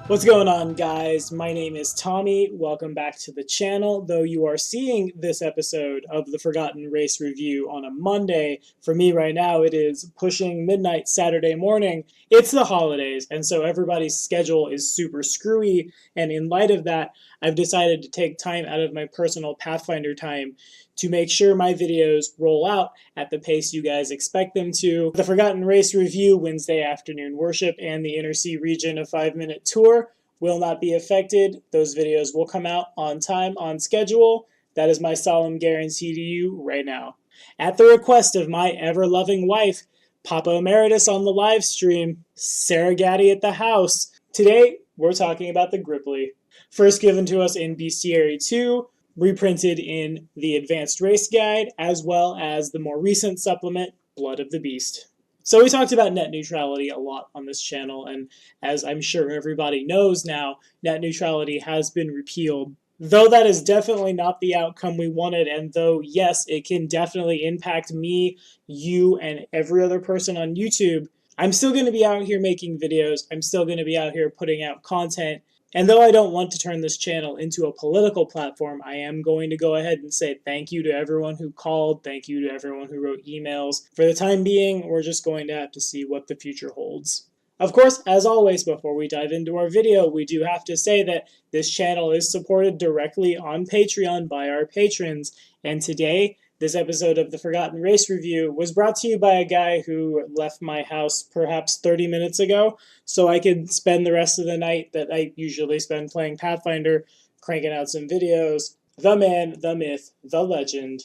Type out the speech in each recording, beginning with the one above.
What's going on, guys? My name is Tommy. Welcome back to the channel. Though you are seeing this episode of the Forgotten Race review on a Monday, for me right now it is pushing midnight Saturday morning. It's the holidays, and so everybody's schedule is super screwy, and in light of that, I've decided to take time out of my personal Pathfinder time to make sure my videos roll out at the pace you guys expect them to. The Forgotten Race review, Wednesday afternoon worship, and the Inner Sea region of 5-minute tour will not be affected. Those videos will come out on time, on schedule. That is my solemn guarantee to you right now. At the request of my ever-loving wife, Papa Emeritus on the live stream, Sarah Gaddy at the house, today we're talking about the Grippli. First given to us in Bestiary 2, reprinted in the Advanced Race Guide, as well as the more recent supplement, Blood of the Beast. So we talked about net neutrality a lot on this channel, and as I'm sure everybody knows now, net neutrality has been repealed. Though that is definitely not the outcome we wanted, and though, yes, it can definitely impact me, you, and every other person on YouTube, I'm still going to be out here making videos, I'm still going to be out here putting out content. And though I don't want to turn this channel into a political platform, I am going to go ahead and say thank you to everyone who called, thank you to everyone who wrote emails. For the time being, we're just going to have to see what the future holds. Of course, as always, before we dive into our video, we do have to say that this channel is supported directly on Patreon by our patrons, and today, this episode of the Forgotten Race Review was brought to you by a guy who left my house perhaps 30 minutes ago, so I could spend the rest of the night that I usually spend playing Pathfinder, cranking out some videos. The man, the myth, the legend,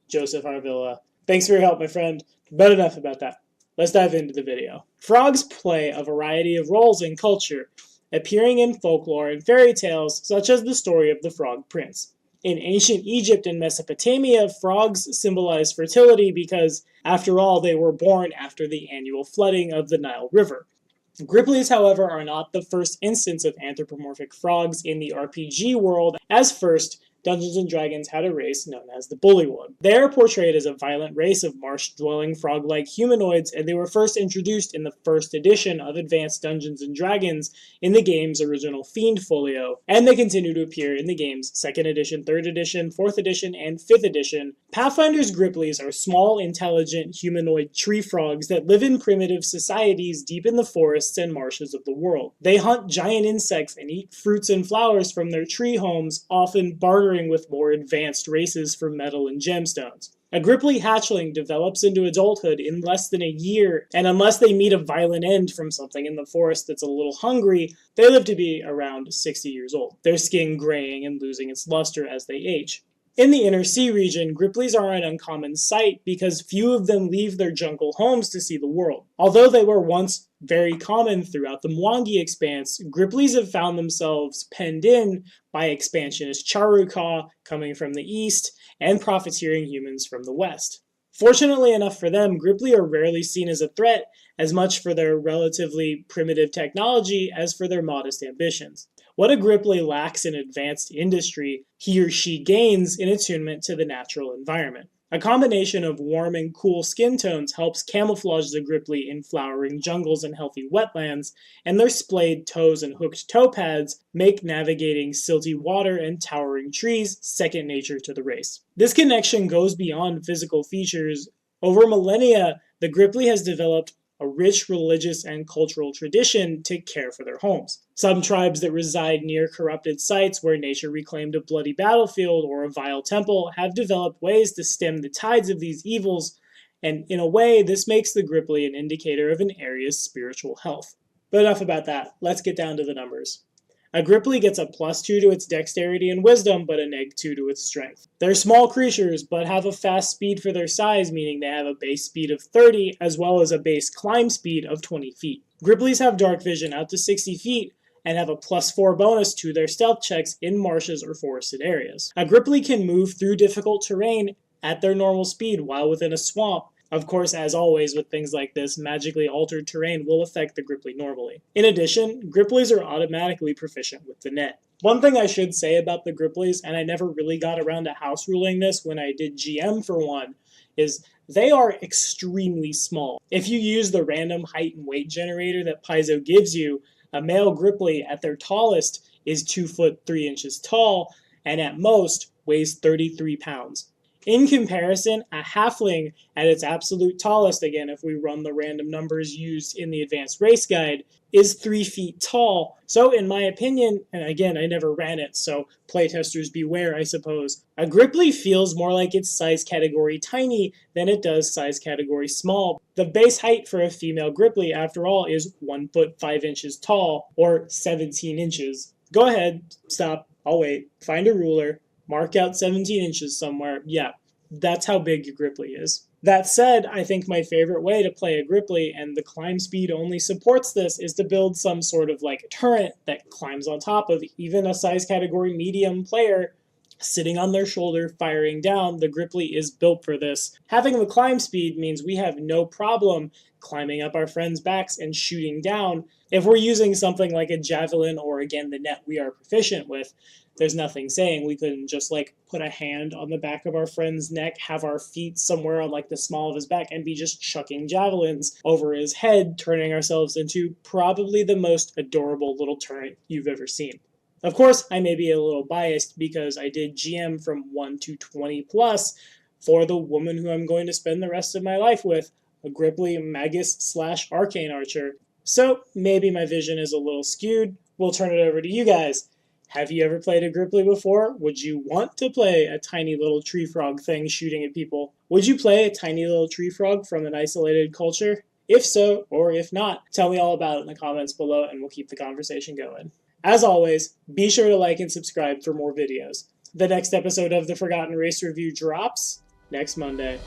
Joseph Arvilla. Thanks for your help, my friend. But enough about that. Let's dive into the video. Frogs play a variety of roles in culture, appearing in folklore and fairy tales such as the story of the Frog Prince. In ancient Egypt and Mesopotamia, frogs symbolize fertility because, after all, they were born after the annual flooding of the Nile River. Gripplis, however, are not the first instance of anthropomorphic frogs in the RPG world, as first, Dungeons & Dragons had a race known as the Bullywug. They are portrayed as a violent race of marsh-dwelling frog-like humanoids, and they were first introduced in the first edition of Advanced Dungeons & Dragons in the game's original Fiend folio, and they continue to appear in the game's 2nd edition, 3rd edition, 4th edition, and 5th edition. Pathfinder's Gripplis are small, intelligent, humanoid tree frogs that live in primitive societies deep in the forests and marshes of the world. They hunt giant insects and eat fruits and flowers from their tree homes, often bartering with more advanced races for metal and gemstones. A Grippli hatchling develops into adulthood in less than a year, and unless they meet a violent end from something in the forest that's a little hungry, they live to be around 60 years old, their skin graying and losing its luster as they age. In the Inner Sea region, Gripplis are an uncommon sight because few of them leave their jungle homes to see the world. Although they were once very common throughout the Mwangi expanse, Gripplis have found themselves penned in by expansionist Charuka coming from the east and profiteering humans from the west. Fortunately enough for them, Grippli are rarely seen as a threat, as much for their relatively primitive technology as for their modest ambitions. What a Grippli lacks in advanced industry, he or she gains in attunement to the natural environment. A combination of warm and cool skin tones helps camouflage the Grippli in flowering jungles and healthy wetlands, and their splayed toes and hooked toe pads make navigating silty water and towering trees second nature to the race. This connection goes beyond physical features. Over millennia, the Grippli has developed a rich religious and cultural tradition to care for their homes. Some tribes that reside near corrupted sites where nature reclaimed a bloody battlefield or a vile temple have developed ways to stem the tides of these evils, and in a way, this makes the Grippli an indicator of an area's spiritual health. But enough about that, let's get down to the numbers. A Grippli gets a +2 to its Dexterity and Wisdom, but a -2 to its Strength. They're small creatures, but have a fast speed for their size, meaning they have a base speed of 30, as well as a base climb speed of 20 feet. Gripplis have dark vision out to 60 feet, and have a +4 bonus to their stealth checks in marshes or forested areas. A Grippli can move through difficult terrain at their normal speed while within a swamp. Of course, as always with things like this, magically altered terrain will affect the Grippli normally. In addition, Gripplis are automatically proficient with the net. One thing I should say about the Gripplis, and I never really got around to house ruling this when I did GM for one, is they are extremely small. If you use the random height and weight generator that Paizo gives you, A male Grippli at their tallest is 2 foot 3 inches tall, and at most weighs 33 pounds. In comparison, a halfling at its absolute tallest, again, if we run the random numbers used in the advanced race guide, is 3 feet tall. So in my opinion, and again, I never ran it, so playtesters beware, I suppose, a Grippli feels more like it's size category tiny than it does size category small. The base height for a female Grippli, after all, is 1 foot 5 inches tall, or 17 inches. Go ahead, stop, I'll wait, find a ruler, mark out 17 inches somewhere. Yeah, that's how big your Grippli is. That said, I think my favorite way to play a Grippli, and the climb speed only supports this, is to build some sort of like turret that climbs on top of even a size category medium player sitting on their shoulder firing down. The Grippli is built for this. Having the climb speed means we have no problem climbing up our friends' backs and shooting down. If we're using something like a javelin or, again, the net we are proficient with, there's nothing saying we couldn't just like put a hand on the back of our friend's neck, have our feet somewhere on like the small of his back, and be just chucking javelins over his head, turning ourselves into probably the most adorable little turret you've ever seen. Of course, I may be a little biased because I did GM from 1 to 20 plus for the woman who I'm going to spend the rest of my life with, a Grippli Magus / Arcane Archer. So maybe my vision is a little skewed. We'll turn it over to you guys. Have you ever played a Grippli before? Would you want to play a tiny little tree frog thing shooting at people? Would you play a tiny little tree frog from an isolated culture? If so, or if not, tell me all about it in the comments below and we'll keep the conversation going. As always, be sure to like and subscribe for more videos. The next episode of the Forgotten Race Review drops next Monday.